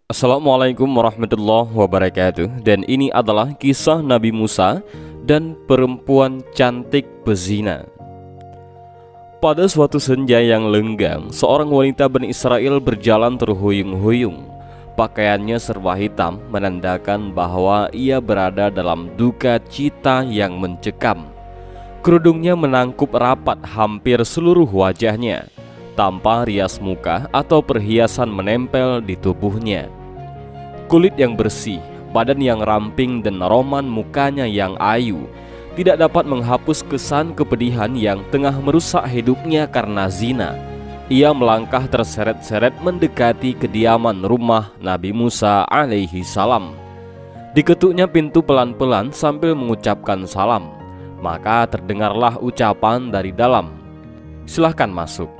Assalamualaikum warahmatullahi wabarakatuh. Dan ini adalah kisah Nabi Musa dan perempuan cantik pezina. Pada suatu senja yang lenggang, seorang wanita Bani Israel berjalan terhuyung-huyung. Pakaiannya serba hitam menandakan bahwa ia berada dalam duka cita yang mencekam. Kerudungnya menangkup rapat hampir seluruh wajahnya, tanpa rias muka atau perhiasan menempel di tubuhnya. Kulit yang bersih, badan yang ramping, dan roman mukanya yang ayu tidak dapat menghapus kesan kepedihan yang tengah merusak hidupnya karena zina. Ia melangkah terseret-seret mendekati kediaman rumah Nabi Musa alaihi salam. Diketuknya pintu pelan-pelan sambil mengucapkan salam. Maka terdengarlah ucapan dari dalam, "Silahkan masuk."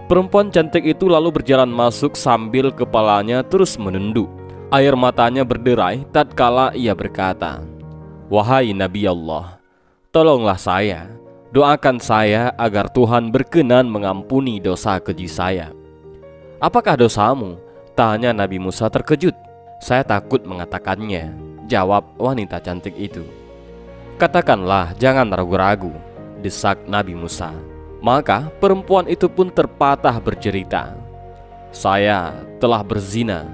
Perempuan cantik itu lalu berjalan masuk sambil kepalanya terus menunduk. Air matanya berderai tatkala ia berkata, "Wahai Nabi Allah, tolonglah saya, doakan saya agar Tuhan berkenan mengampuni dosa keji saya." "Apakah dosamu?" tanya Nabi Musa terkejut. "Saya takut mengatakannya," jawab wanita cantik itu. "Katakanlah, jangan ragu-ragu," desak Nabi Musa. Maka perempuan itu pun terpatah bercerita, "Saya telah berzina."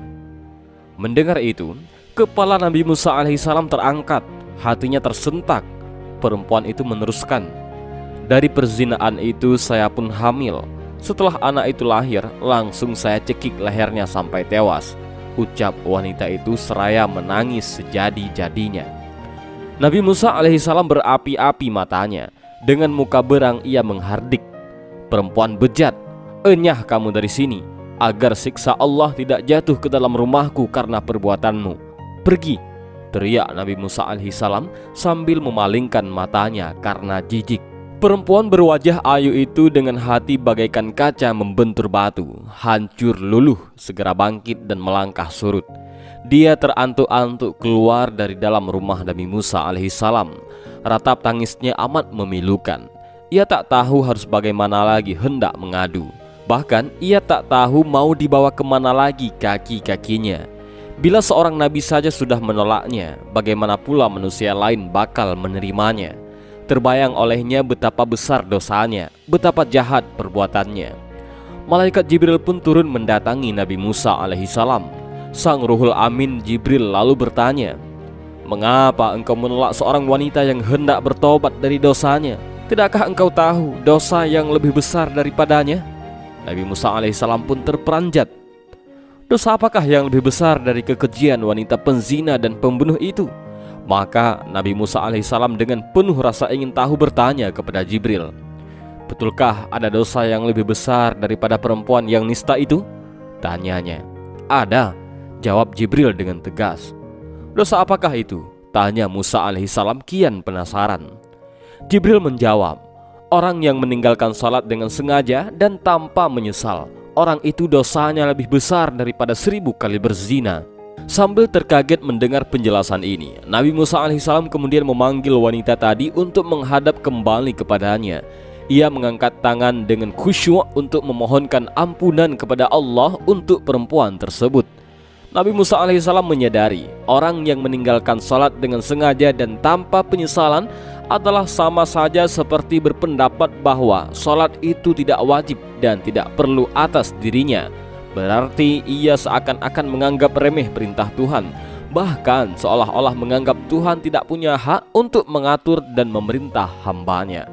Mendengar itu, kepala Nabi Musa alaihissalam terangkat, hatinya tersentak. Perempuan itu meneruskan, "Dari perzinaan itu saya pun hamil. Setelah anak itu lahir, langsung saya cekik lehernya sampai tewas," ucap wanita itu seraya menangis sejadi-jadinya. Nabi Musa alaihissalam berapi-api matanya. Dengan muka berang ia menghardik. "Perempuan bejat, enyah kamu dari sini, agar siksa Allah tidak jatuh ke dalam rumahku karena perbuatanmu. Pergi!" teriak Nabi Musa alaihissalam sambil memalingkan matanya karena jijik. Perempuan berwajah ayu itu dengan hati bagaikan kaca membentur batu, hancur luluh, segera bangkit dan melangkah surut. Dia terantuk-antuk keluar dari dalam rumah Nabi Musa alaihissalam. Ratap tangisnya amat memilukan. Ia tak tahu harus bagaimana lagi hendak mengadu. Bahkan ia tak tahu mau dibawa kemana lagi kaki-kakinya. Bila seorang nabi saja sudah menolaknya, bagaimana pula manusia lain bakal menerimanya? Terbayang olehnya betapa besar dosanya, betapa jahat perbuatannya. Malaikat Jibril pun turun mendatangi Nabi Musa alaihissalam. Sang Ruhul Amin Jibril lalu bertanya, "Mengapa engkau menolak seorang wanita yang hendak bertobat dari dosanya? Tidakkah engkau tahu dosa yang lebih besar daripadanya?" Nabi Musa alaihissalam pun terperanjat. Dosa apakah yang lebih besar dari kekejian wanita penzina dan pembunuh itu? Maka Nabi Musa alaihissalam dengan penuh rasa ingin tahu bertanya kepada Jibril, "Betulkah ada dosa yang lebih besar daripada perempuan yang nista itu?" Tanyanya. "Ada," jawab Jibril dengan tegas. "Dosa apakah itu?" tanya Musa alaihissalam kian penasaran. Jibril menjawab, "Orang yang meninggalkan salat dengan sengaja dan tanpa menyesal, orang itu dosanya lebih besar daripada 1000 kali berzina." Sambil terkaget mendengar penjelasan ini, Nabi Musa alaihissalam kemudian memanggil wanita tadi untuk menghadap kembali kepadanya. Ia mengangkat tangan dengan khusyuk untuk memohonkan ampunan kepada Allah untuk perempuan tersebut. Nabi Musa alaihissalam menyadari orang yang meninggalkan salat dengan sengaja dan tanpa penyesalan adalah sama saja seperti berpendapat bahwa salat itu tidak wajib dan tidak perlu atas dirinya. Berarti ia seakan-akan menganggap remeh perintah Tuhan, bahkan seolah-olah menganggap Tuhan tidak punya hak untuk mengatur dan memerintah hambanya.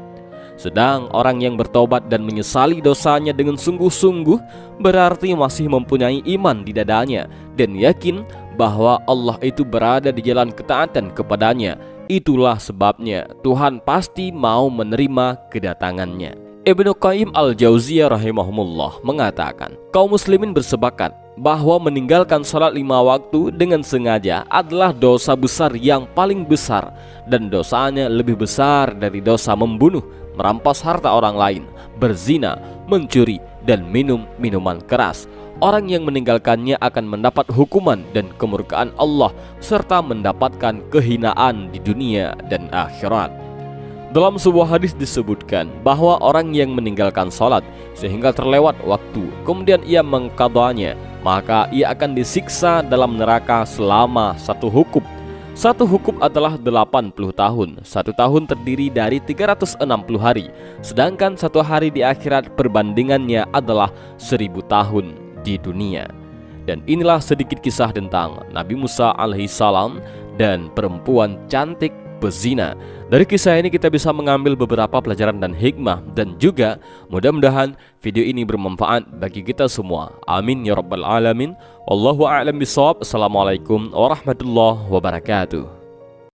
Sedang orang yang bertobat dan menyesali dosanya dengan sungguh-sungguh berarti masih mempunyai iman di dadanya dan yakin bahwa Allah itu berada di jalan ketaatan kepadanya. Itulah sebabnya Tuhan pasti mau menerima kedatangannya. Ibnu Qayyim al-Jauziyah rahimahumullah mengatakan, kaum muslimin bersepakat bahwa meninggalkan salat 5 waktu dengan sengaja adalah dosa besar yang paling besar dan dosanya lebih besar dari dosa membunuh, merampas harta orang lain, berzina, mencuri, dan minum minuman keras. Orang yang meninggalkannya akan mendapat hukuman dan kemurkaan Allah serta mendapatkan kehinaan di dunia dan akhirat. Dalam sebuah hadis disebutkan bahwa orang yang meninggalkan salat sehingga terlewat waktu, kemudian ia mengqadanya, maka ia akan disiksa dalam neraka selama satu hukup. Satu hukup adalah 80 tahun. Satu tahun terdiri dari 360 hari. Sedangkan satu hari di akhirat perbandingannya adalah 1000 tahun di dunia. Dan inilah sedikit kisah tentang Nabi Musa alaihissalam dan perempuan cantik bezina. Dari kisah ini kita bisa mengambil beberapa pelajaran dan hikmah, dan juga mudah-mudahan video ini bermanfaat bagi kita semua. Amin ya rabbal alamin. Wallahu a'lam bishawab. Assalamualaikum warahmatullahi wabarakatuh.